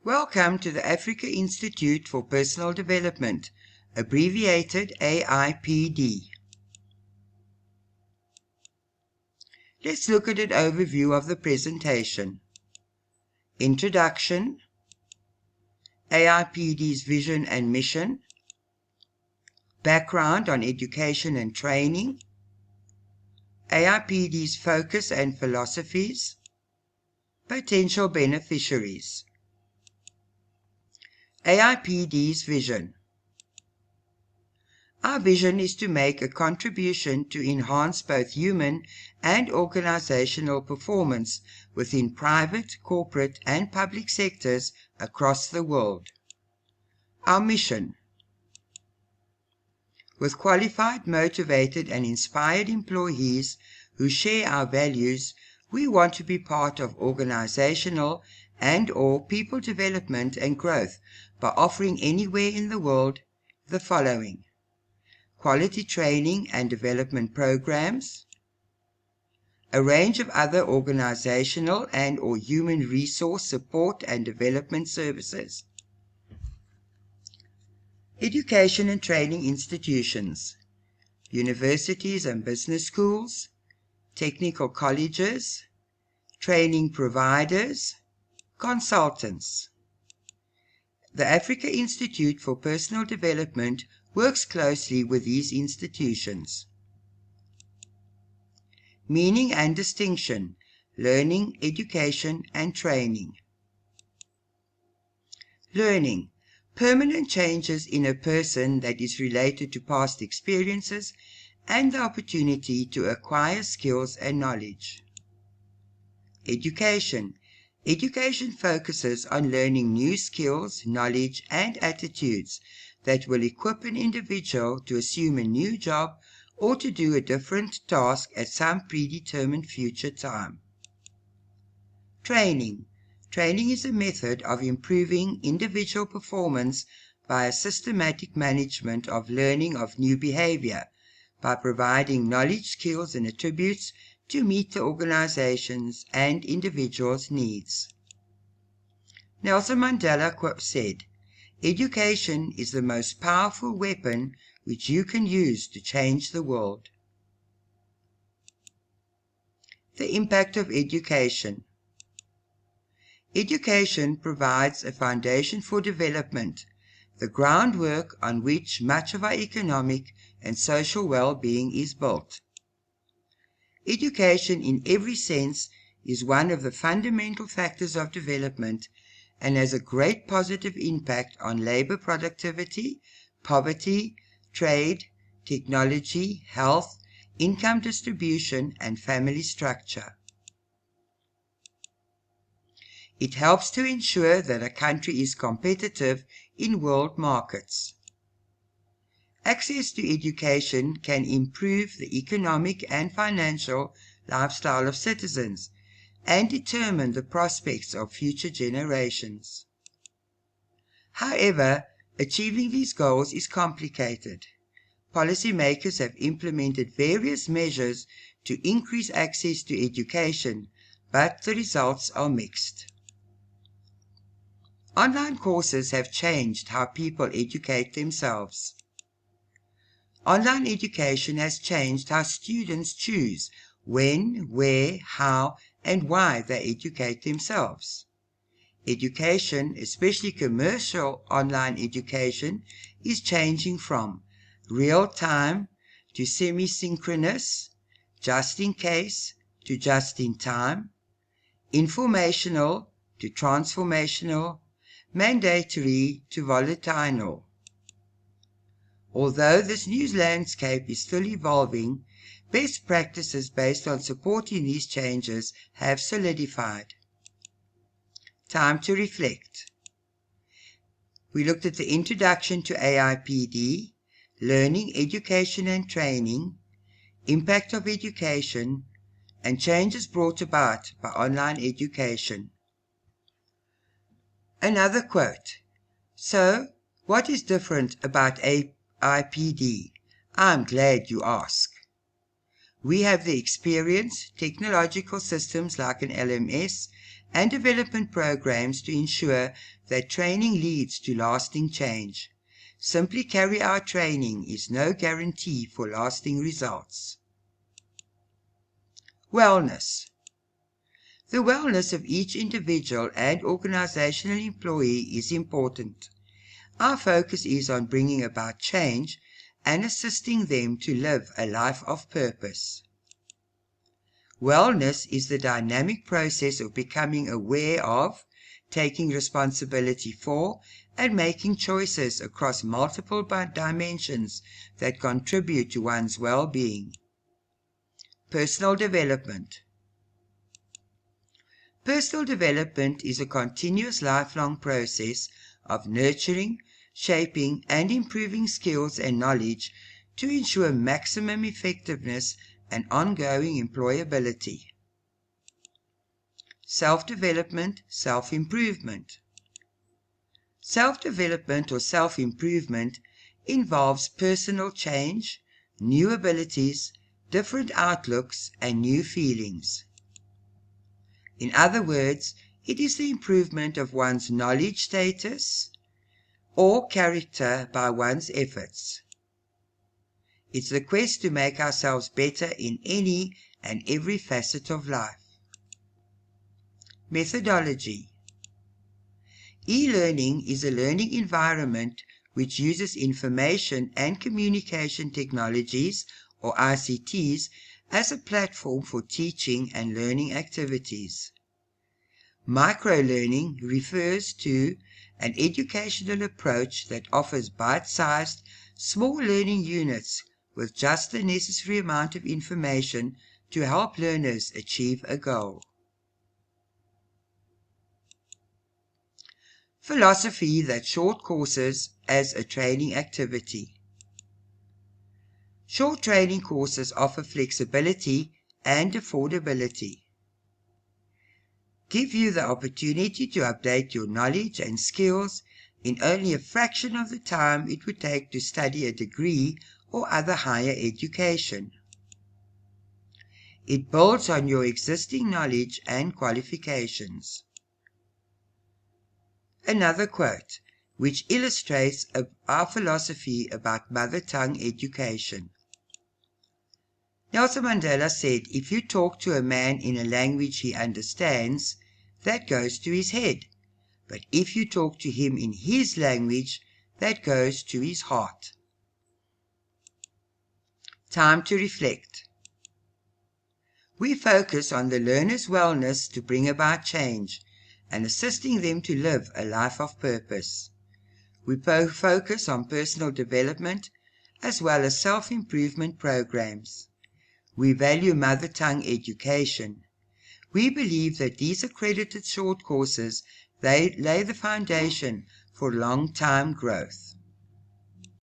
Welcome to the Africa Institute for Personal Development, abbreviated AIPD. Let's look at an overview of the presentation. Introduction, AIPD's vision and mission, background on education and training, AIPD's focus and philosophies, potential beneficiaries. AIPD's vision. Our vision is to make a contribution to enhance both human and organizational performance within private, corporate, and public sectors across the world. Our mission. With qualified, motivated, and inspired employees who share our values, we want to be part of organizational and/or people development and growth by offering anywhere in the world the following: quality training and development programs, a range of other organizational and/or human resource support and development services, education and training institutions, universities and business schools, technical colleges, training providers, consultants. The Africa Institute for Personal Development works closely with these institutions. Meaning and distinction: learning, education, and training. Learning: permanent changes in a person that is related to past experiences and the opportunity to acquire skills and knowledge. Education: education focuses on learning new skills, knowledge, and attitudes that will equip an individual to assume a new job or to do a different task at some predetermined future time. Training: training is a method of improving individual performance by a systematic management of learning of new behavior, by providing knowledge, skills, and attributes to meet the organization's and individuals' needs. Nelson Mandela said, "Education is the most powerful weapon which you can use to change the world." The impact of education. Education provides a foundation for development, the groundwork on which much of our economic and social well-being is built. Education in every sense is one of the fundamental factors of development and has a great positive impact on labor productivity, poverty, trade, technology, health, income distribution, and family structure. It helps to ensure that a country is competitive in world markets. Access to education can improve the economic and financial lifestyle of citizens and determine the prospects of future generations. However, achieving these goals is complicated. Policymakers have implemented various measures to increase access to education, but the results are mixed. Online courses have changed how people educate themselves. Online education has changed how students choose when, where, how, and why they educate themselves. Education, especially commercial online education, is changing from real-time to semi-synchronous, just-in-case to just-in-time, informational to transformational, mandatory to volatile. Although this new landscape is still evolving, best practices based on supporting these changes have solidified. Time to reflect. We looked at the introduction to AIPD, learning, education and training, impact of education, and changes brought about by online education. Another quote. So, what is different about AIPD? I'm glad you ask. We have the experience, technological systems like an LMS, and development programs to ensure that training leads to lasting change. Simply carry out training is no guarantee for lasting results. Wellness. The wellness of each individual and organizational employee is important. Our focus is on bringing about change and assisting them to live a life of purpose. Wellness is the dynamic process of becoming aware of, taking responsibility for, and making choices across multiple dimensions that contribute to one's well-being. Personal development. Personal development is a continuous lifelong process of nurturing, shaping, and improving skills and knowledge to ensure maximum effectiveness and ongoing employability. Self-development, self-improvement. Self-development or self-improvement involves personal change, new abilities, different outlooks, and new feelings. In other words, it is the improvement of one's knowledge status or character by one's efforts. It's the quest to make ourselves better in any and every facet of life. Methodology. E-learning is a learning environment which uses information and communication technologies, or ICTs, as a platform for teaching and learning activities. Microlearning refers to an educational approach that offers bite-sized, small learning units with just the necessary amount of information to help learners achieve a goal. Philosophy that short courses as a training activity. Short training courses offer flexibility and affordability. Give you the opportunity to update your knowledge and skills in only a fraction of the time it would take to study a degree or other higher education. It builds on your existing knowledge and qualifications. Another quote, which illustrates our philosophy about mother tongue education. Nelson Mandela said, if you talk to a man in a language he understands, that goes to his head. But if you talk to him in his language, that goes to his heart. Time to reflect. We focus on the learner's wellness to bring about change and assisting them to live a life of purpose. We focus on personal development as well as self-improvement programs. We value mother tongue education. We believe that these accredited short courses lay the foundation for long-time growth.